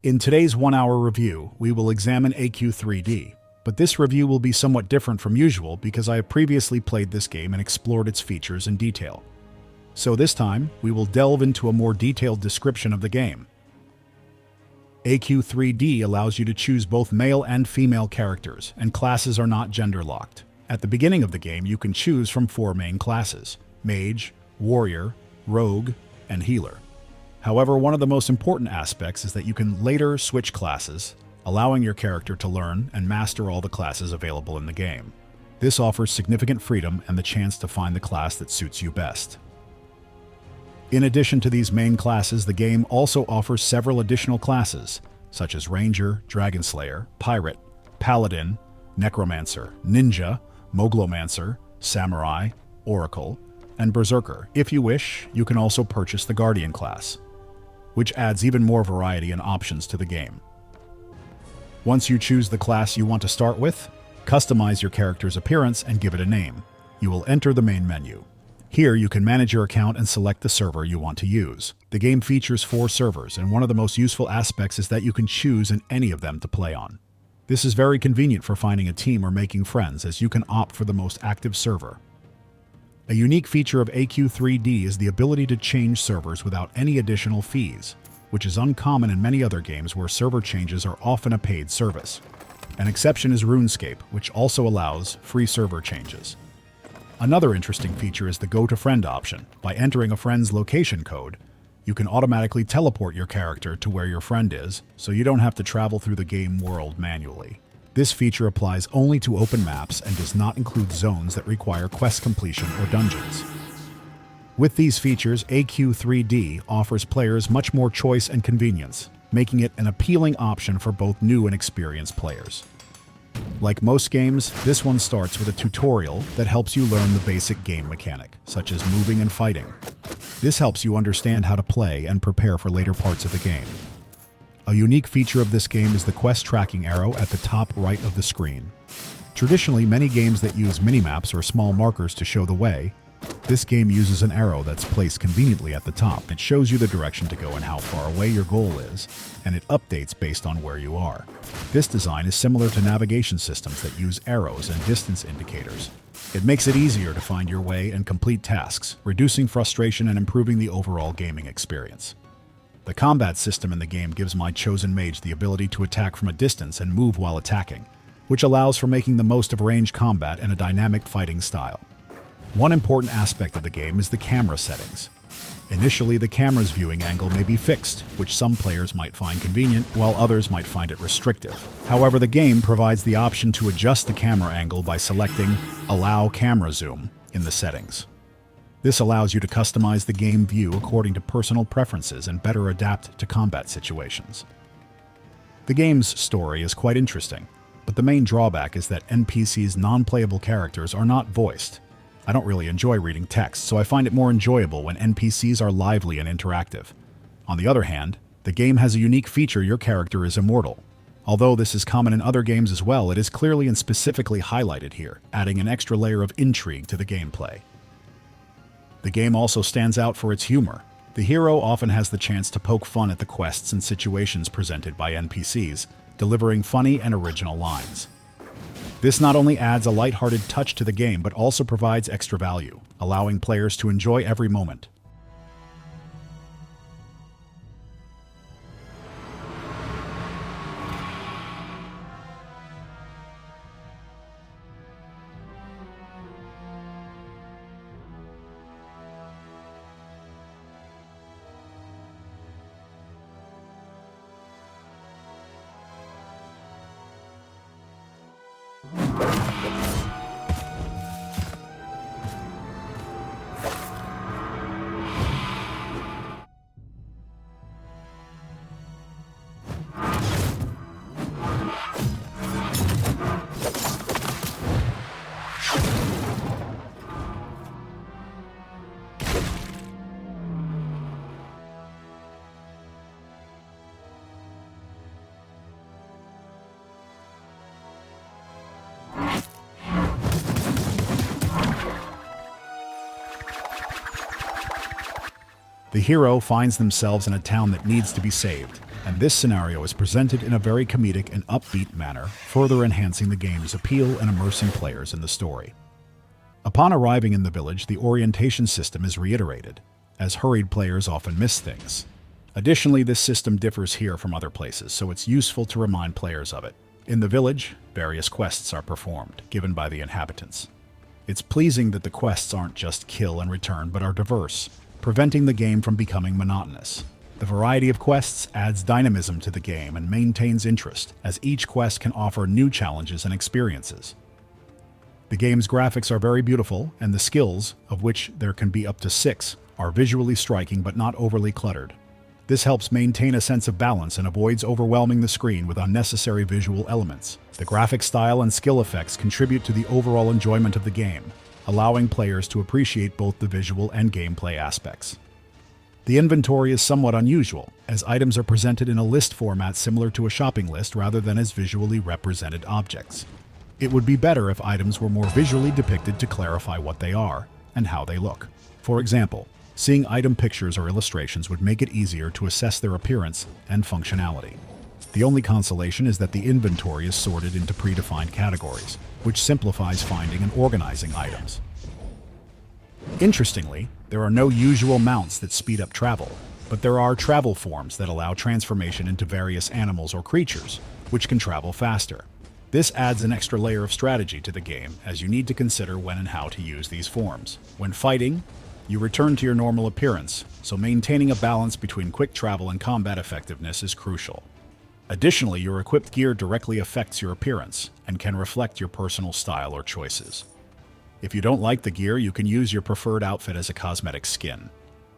In today's 1-hour review, we will examine AQ3D, but this review will be somewhat different from usual because I have previously played this game and explored its features in detail. So this time, we will delve into a more detailed description of the game. AQ3D allows you to choose both male and female characters, and classes are not gender-locked. At the beginning of the game, you can choose from 4 main classes: Mage, Warrior, Rogue, and Healer. However, one of the most important aspects is that you can later switch classes, allowing your character to learn and master all the classes available in the game. This offers significant freedom and the chance to find the class that suits you best. In addition to these main classes, the game also offers several additional classes, such as Ranger, Dragonslayer, Pirate, Paladin, Necromancer, Ninja, Moglomancer, Samurai, Oracle, and Berserker. If you wish, you can also purchase the Guardian class, which adds even more variety and options to the game. Once you choose the class you want to start with, customize your character's appearance and give it a name. You will enter the main menu. Here you can manage your account and select the server you want to use. The game features 4 servers, and one of the most useful aspects is that you can choose in any of them to play on. This is very convenient for finding a team or making friends, as you can opt for the most active server. A unique feature of AQ3D is the ability to change servers without any additional fees, which is uncommon in many other games where server changes are often a paid service. An exception is RuneScape, which also allows free server changes. Another interesting feature is the Go to Friend option. By entering a friend's location code, you can automatically teleport your character to where your friend is, so you don't have to travel through the game world manually. This feature applies only to open maps and does not include zones that require quest completion or dungeons. With these features, AQ3D offers players much more choice and convenience, making it an appealing option for both new and experienced players. Like most games, this one starts with a tutorial that helps you learn the basic game mechanic, such as moving and fighting. This helps you understand how to play and prepare for later parts of the game. A unique feature of this game is the quest tracking arrow at the top right of the screen. Traditionally, many games that use minimaps or small markers to show the way, this game uses an arrow that's placed conveniently at the top. It shows you the direction to go and how far away your goal is, and it updates based on where you are. This design is similar to navigation systems that use arrows and distance indicators. It makes it easier to find your way and complete tasks, reducing frustration and improving the overall gaming experience. The combat system in the game gives my chosen mage the ability to attack from a distance and move while attacking, which allows for making the most of ranged combat and a dynamic fighting style. One important aspect of the game is the camera settings. Initially, the camera's viewing angle may be fixed, which some players might find convenient, while others might find it restrictive. However, the game provides the option to adjust the camera angle by selecting Allow Camera Zoom in the settings. This allows you to customize the game view according to personal preferences and better adapt to combat situations. The game's story is quite interesting, but the main drawback is that NPCs' non-playable characters are not voiced. I don't really enjoy reading text, so I find it more enjoyable when NPCs are lively and interactive. On the other hand, the game has a unique feature: your character is immortal. Although this is common in other games as well, it is clearly and specifically highlighted here, adding an extra layer of intrigue to the gameplay. The game also stands out for its humor. The hero often has the chance to poke fun at the quests and situations presented by NPCs, delivering funny and original lines. This not only adds a lighthearted touch to the game, but also provides extra value, allowing players to enjoy every moment. The hero finds themselves in a town that needs to be saved. and this scenario is presented in a very comedic and upbeat manner, further enhancing the game's appeal and immersing players in the story. Upon arriving in the village, the orientation system is reiterated, as hurried players often miss things. Additionally, this system differs here from other places, so it's useful to remind players of it. In the village, various quests are performed, given by the inhabitants. It's pleasing that the quests aren't just kill and return, but are diverse, preventing the game from becoming monotonous. The variety of quests adds dynamism to the game and maintains interest, as each quest can offer new challenges and experiences. The game's graphics are very beautiful, and the skills, of which there can be up to 6, are visually striking but not overly cluttered. This helps maintain a sense of balance and avoids overwhelming the screen with unnecessary visual elements. The graphic style and skill effects contribute to the overall enjoyment of the game, allowing players to appreciate both the visual and gameplay aspects. The inventory is somewhat unusual, as items are presented in a list format similar to a shopping list rather than as visually represented objects. It would be better if items were more visually depicted to clarify what they are and how they look. For example, seeing item pictures or illustrations would make it easier to assess their appearance and functionality. The only consolation is that the inventory is sorted into predefined categories, which simplifies finding and organizing items. Interestingly, there are no usual mounts that speed up travel, but there are travel forms that allow transformation into various animals or creatures, which can travel faster. This adds an extra layer of strategy to the game, as you need to consider when and how to use these forms. When fighting, you return to your normal appearance, so maintaining a balance between quick travel and combat effectiveness is crucial. Additionally, your equipped gear directly affects your appearance and can reflect your personal style or choices. If you don't like the gear, you can use your preferred outfit as a cosmetic skin.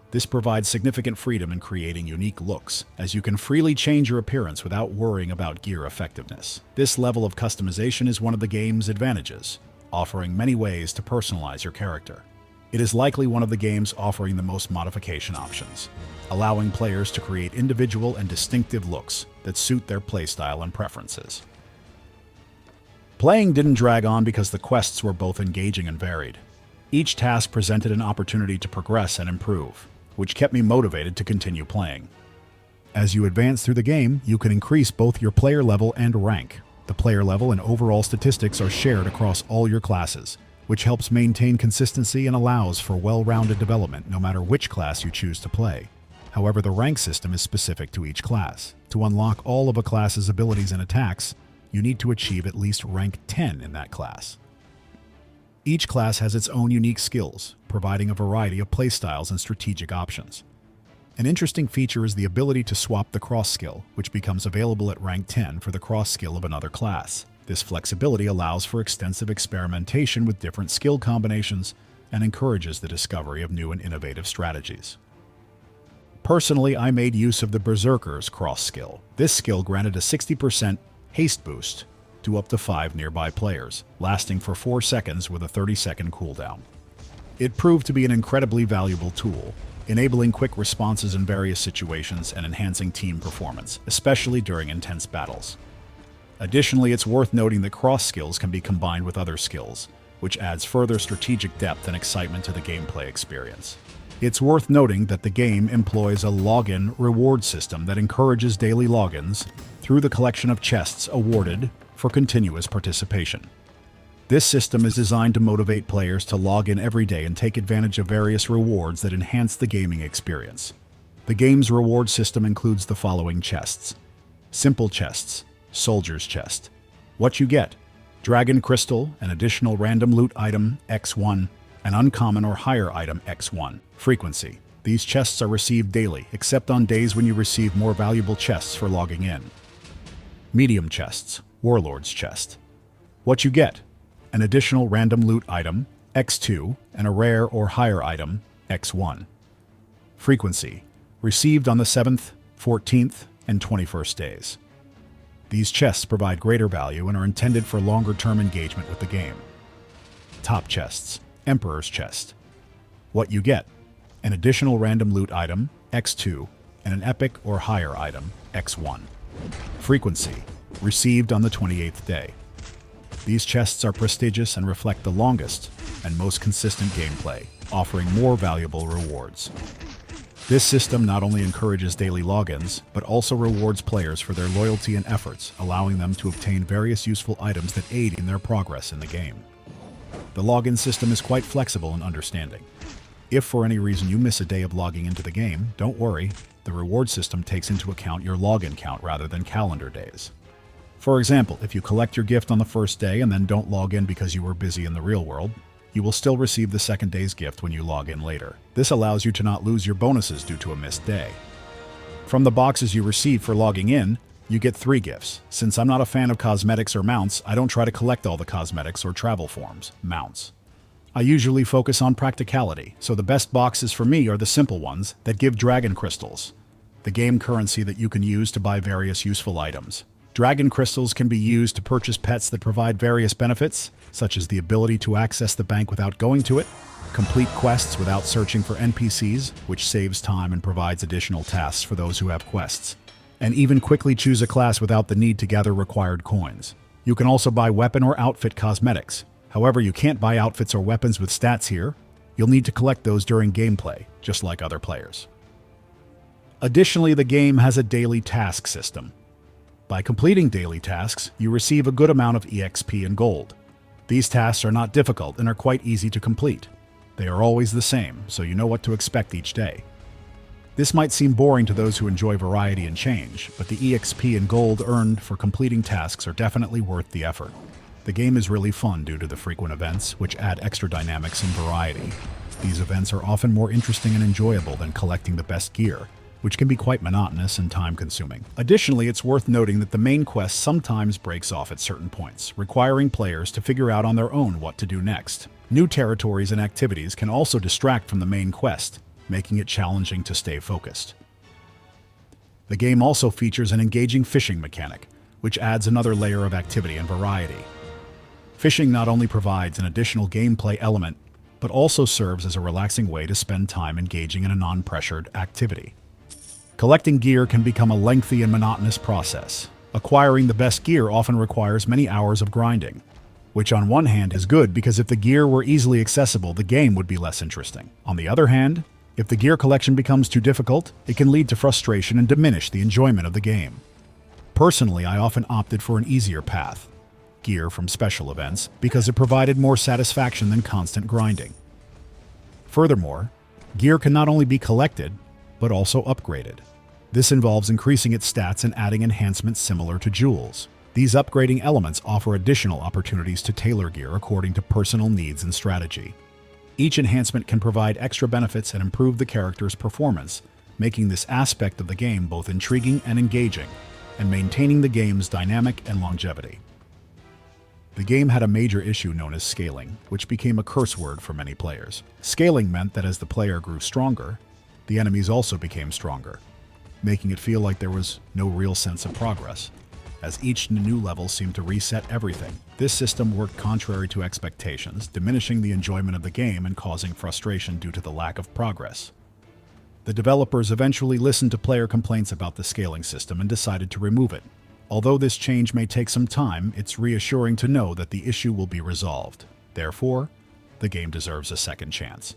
This provides significant freedom in creating unique looks, as you can freely change your appearance without worrying about gear effectiveness. This level of customization is one of the game's advantages, offering many ways to personalize your character. It is likely one of the games offering the most modification options, allowing players to create individual and distinctive looks that suit their playstyle and preferences. Playing didn't drag on because the quests were both engaging and varied. Each task presented an opportunity to progress and improve, which kept me motivated to continue playing. As you advance through the game, you can increase both your player level and rank. The player level and overall statistics are shared across all your classes, which helps maintain consistency and allows for well-rounded development no matter which class you choose to play. However, the rank system is specific to each class. To unlock all of a class's abilities and attacks, you need to achieve at least rank 10 in that class. Each class has its own unique skills, providing a variety of playstyles and strategic options. An interesting feature is the ability to swap the cross skill, which becomes available at rank 10 for the cross skill of another class. This flexibility allows for extensive experimentation with different skill combinations and encourages the discovery of new and innovative strategies. Personally, I made use of the Berserker's cross skill. This skill granted a 60% haste boost to up to 5 nearby players, lasting for 4 seconds with a 30-second cooldown. It proved to be an incredibly valuable tool, enabling quick responses in various situations and enhancing team performance, especially during intense battles. Additionally, it's worth noting that cross skills can be combined with other skills, which adds further strategic depth and excitement to the gameplay experience. It's worth noting that the game employs a login reward system that encourages daily logins through the collection of chests awarded for continuous participation. This system is designed to motivate players to log in every day and take advantage of various rewards that enhance the gaming experience. The game's reward system includes the following chests: Simple Chests, Soldier's Chest. What you get: Dragon Crystal, an additional random loot item, X1, an uncommon or higher item, X1. Frequency: these chests are received daily, except on days when you receive more valuable chests for logging in. Medium Chests, Warlord's Chest. What you get: an additional random loot item, X2, and a rare or higher item, X1. Frequency: received on the 7th, 14th, and 21st days. These chests provide greater value and are intended for longer-term engagement with the game. Top Chests, Emperor's Chest. What you get: an additional random loot item, X2, and an epic or higher item, X1. Frequency: received on the 28th day. These chests are prestigious and reflect the longest and most consistent gameplay, offering more valuable rewards. This system not only encourages daily logins, but also rewards players for their loyalty and efforts, allowing them to obtain various useful items that aid in their progress in the game. The login system is quite flexible and understanding. If for any reason you miss a day of logging into the game, don't worry, the reward system takes into account your login count rather than calendar days. For example, if you collect your gift on the first day and then don't log in because you were busy in the real world, you will still receive the second day's gift when you log in later. This allows you to not lose your bonuses due to a missed day. From the boxes you receive for logging in, you get 3 gifts. Since I'm not a fan of cosmetics or mounts, I don't try to collect all the cosmetics or travel forms, mounts. I usually focus on practicality, so the best boxes for me are the simple ones that give dragon crystals, the game currency that you can use to buy various useful items. Dragon crystals can be used to purchase pets that provide various benefits, such as the ability to access the bank without going to it, complete quests without searching for NPCs, which saves time and provides additional tasks for those who have quests, and even quickly choose a class without the need to gather required coins. You can also buy weapon or outfit cosmetics. However, you can't buy outfits or weapons with stats here. You'll need to collect those during gameplay, just like other players. Additionally, the game has a daily task system. By completing daily tasks, you receive a good amount of EXP and gold. These tasks are not difficult and are quite easy to complete. They are always the same, so you know what to expect each day. This might seem boring to those who enjoy variety and change, but the EXP and gold earned for completing tasks are definitely worth the effort. The game is really fun due to the frequent events, which add extra dynamics and variety. These events are often more interesting and enjoyable than collecting the best gear, which can be quite monotonous and time-consuming. Additionally, it's worth noting that the main quest sometimes breaks off at certain points, requiring players to figure out on their own what to do next. New territories and activities can also distract from the main quest, making it challenging to stay focused. The game also features an engaging fishing mechanic, which adds another layer of activity and variety. Fishing not only provides an additional gameplay element, but also serves as a relaxing way to spend time engaging in a non-pressured activity. Collecting gear can become a lengthy and monotonous process. Acquiring the best gear often requires many hours of grinding, which on one hand is good because if the gear were easily accessible, the game would be less interesting. On the other hand, if the gear collection becomes too difficult, it can lead to frustration and diminish the enjoyment of the game. Personally, I often opted for an easier path, gear from special events, because it provided more satisfaction than constant grinding. Furthermore, gear can not only be collected, but also upgraded. This involves increasing its stats and adding enhancements similar to jewels. These upgrading elements offer additional opportunities to tailor gear according to personal needs and strategy. Each enhancement can provide extra benefits and improve the character's performance, making this aspect of the game both intriguing and engaging, and maintaining the game's dynamic and longevity. The game had a major issue known as scaling, which became a curse word for many players. Scaling meant that as the player grew stronger, the enemies also became stronger, making it feel like there was no real sense of progress, as each new level seemed to reset everything. This system worked contrary to expectations, diminishing the enjoyment of the game and causing frustration due to the lack of progress. The developers eventually listened to player complaints about the scaling system and decided to remove it. Although this change may take some time, it's reassuring to know that the issue will be resolved. Therefore, the game deserves a second chance.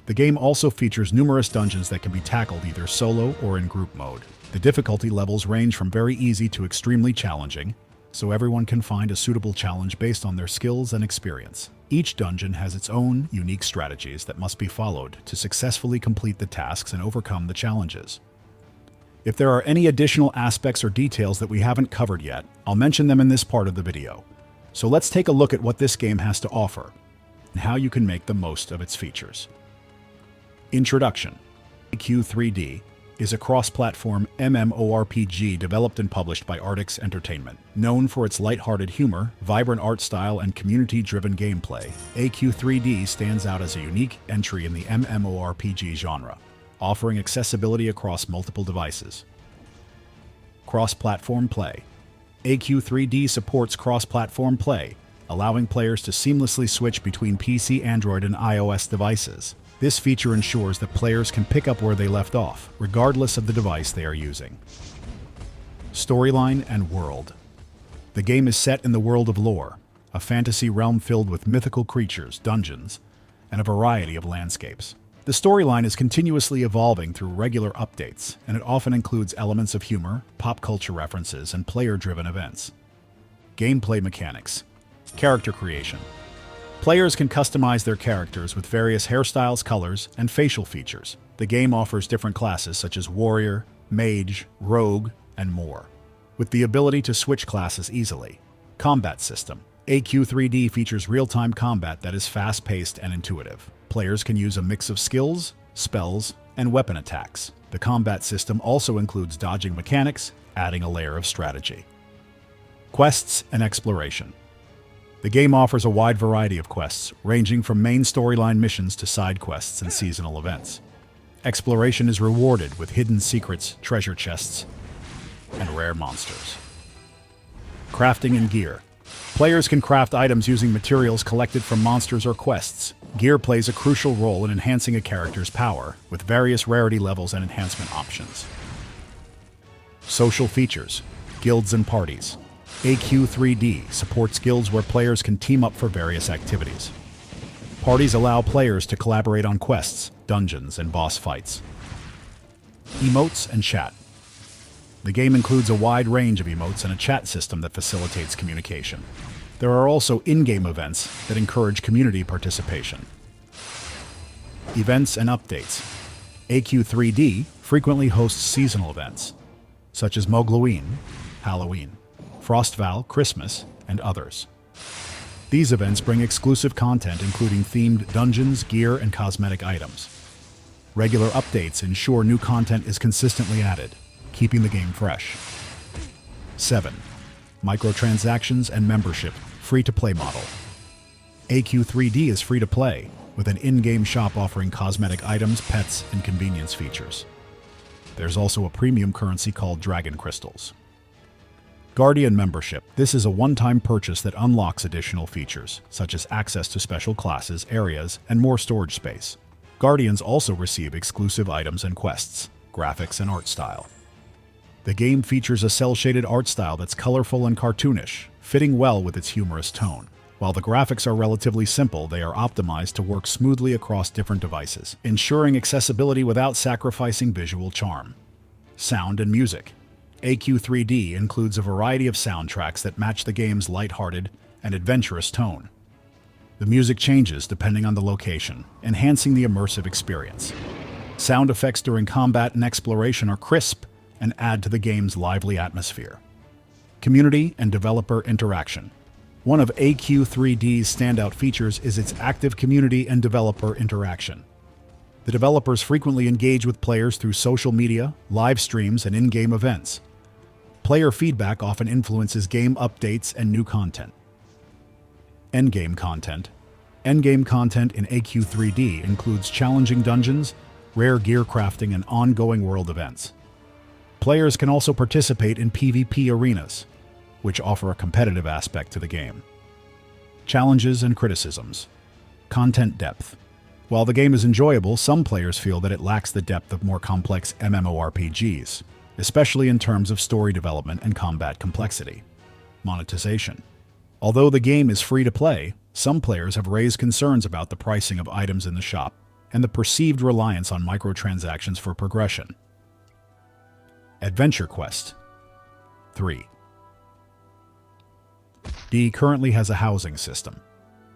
The game also features numerous dungeons that can be tackled either solo or in group mode. The difficulty levels range from very easy to extremely challenging, so everyone can find a suitable challenge based on their skills and experience. Each dungeon has its own unique strategies that must be followed to successfully complete the tasks and overcome the challenges. If there are any additional aspects or details that we haven't covered yet, I'll mention them in this part of the video. So let's take a look at what this game has to offer and how you can make the most of its features. Introduction. AQ3D is a cross-platform MMORPG developed and published by Artix Entertainment. Known for its lighthearted humor, vibrant art style, and community-driven gameplay, AQ3D stands out as a unique entry in the MMORPG genre, offering accessibility across multiple devices. Cross-platform play. AQ3D supports cross-platform play, allowing players to seamlessly switch between PC, Android, and iOS devices. This feature ensures that players can pick up where they left off, regardless of the device they are using. Storyline and world. The game is set in the world of lore, a fantasy realm filled with mythical creatures, dungeons, and a variety of landscapes. The storyline is continuously evolving through regular updates, and it often includes elements of humor, pop culture references, and player-driven events. Gameplay mechanics. Character creation. Players can customize their characters with various hairstyles, colors, and facial features. The game offers different classes such as warrior, mage, rogue, and more, with the ability to switch classes easily. Combat system. AQ3D features real-time combat that is fast-paced and intuitive. Players can use a mix of skills, spells, and weapon attacks. The combat system also includes dodging mechanics, adding a layer of strategy. Quests and exploration. The game offers a wide variety of quests, ranging from main storyline missions to side quests and seasonal events. Exploration is rewarded with hidden secrets, treasure chests, and rare monsters. Crafting and gear. Players can craft items using materials collected from monsters or quests. Gear plays a crucial role in enhancing a character's power, with various rarity levels and enhancement options. Social features. Guilds and parties. AQ3D supports guilds where players can team up for various activities. Parties allow players to collaborate on quests, dungeons, and boss fights. Emotes and chat. The game includes a wide range of emotes and a chat system that facilitates communication. There are also in-game events that encourage community participation. Events and updates. AQ3D frequently hosts seasonal events, such as Moglomancer, Halloween, Frostval, Christmas, and others. These events bring exclusive content including themed dungeons, gear, and cosmetic items. Regular updates ensure new content is consistently added, keeping the game fresh. 7. Microtransactions and membership, free-to-play model. AQ3D is free-to-play, with an in-game shop offering cosmetic items, pets, and convenience features. There's also a premium currency called Dragon Crystals. Guardian membership. This is a one-time purchase that unlocks additional features, such as access to special classes, areas, and more storage space. Guardians also receive exclusive items and quests, graphics, and art style. The game features a cel-shaded art style that's colorful and cartoonish, fitting well with its humorous tone. While the graphics are relatively simple, they are optimized to work smoothly across different devices, ensuring accessibility without sacrificing visual charm. Sound and music. AQ3D includes a variety of soundtracks that match the game's lighthearted and adventurous tone. The music changes depending on the location, enhancing the immersive experience. Sound effects during combat and exploration are crisp and add to the game's lively atmosphere. Community and developer interaction. One of AQ3D's standout features is its active community and developer interaction. The developers frequently engage with players through social media, live streams, and in-game events. Player feedback often influences game updates and new content. Endgame content. Endgame content in AQ3D includes challenging dungeons, rare gear crafting, and ongoing world events. Players can also participate in PvP arenas, which offer a competitive aspect to the game. Challenges and criticisms. Content depth. While the game is enjoyable, some players feel that it lacks the depth of more complex MMORPGs, especially in terms of story development and combat complexity. Monetization. Although the game is free to play, some players have raised concerns about the pricing of items in the shop and the perceived reliance on microtransactions for progression. AdventureQuest 3. D currently has a housing system.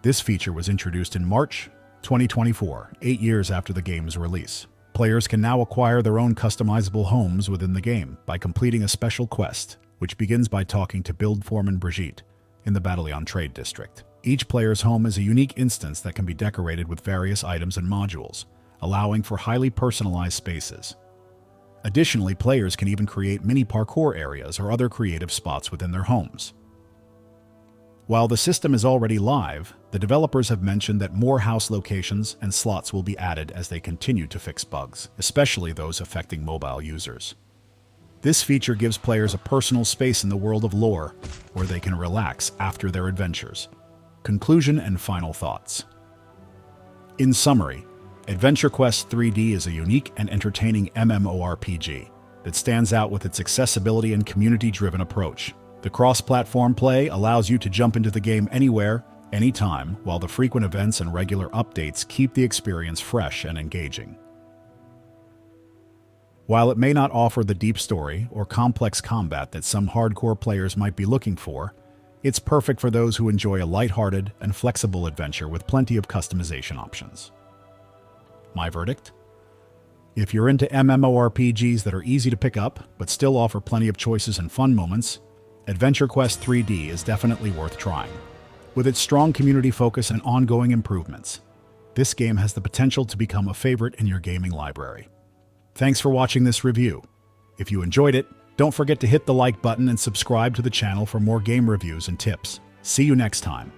This feature was introduced in March 2024, 8 years after the game's release. Players can now acquire their own customizable homes within the game by completing a special quest, which begins by talking to build foreman Brigitte in the Battalion Trade District. Each player's home is a unique instance that can be decorated with various items and modules, allowing for highly personalized spaces. Additionally, players can even create mini parkour areas or other creative spots within their homes. While the system is already live, the developers have mentioned that more house locations and slots will be added as they continue to fix bugs, especially those affecting mobile users. This feature gives players a personal space in the world of lore where they can relax after their adventures. Conclusion and final thoughts. In summary, AdventureQuest 3D is a unique and entertaining MMORPG that stands out with its accessibility and community-driven approach. The cross-platform play allows you to jump into the game anywhere anytime, while the frequent events and regular updates keep the experience fresh and engaging. While it may not offer the deep story or complex combat that some hardcore players might be looking for, it's perfect for those who enjoy a lighthearted and flexible adventure with plenty of customization options. My verdict? If you're into MMORPGs that are easy to pick up but still offer plenty of choices and fun moments, AdventureQuest 3D is definitely worth trying. With its strong community focus and ongoing improvements, this game has the potential to become a favorite in your gaming library. Thanks for watching this review. If you enjoyed it, don't forget to hit the like button and subscribe to the channel for more game reviews and tips. See you next time.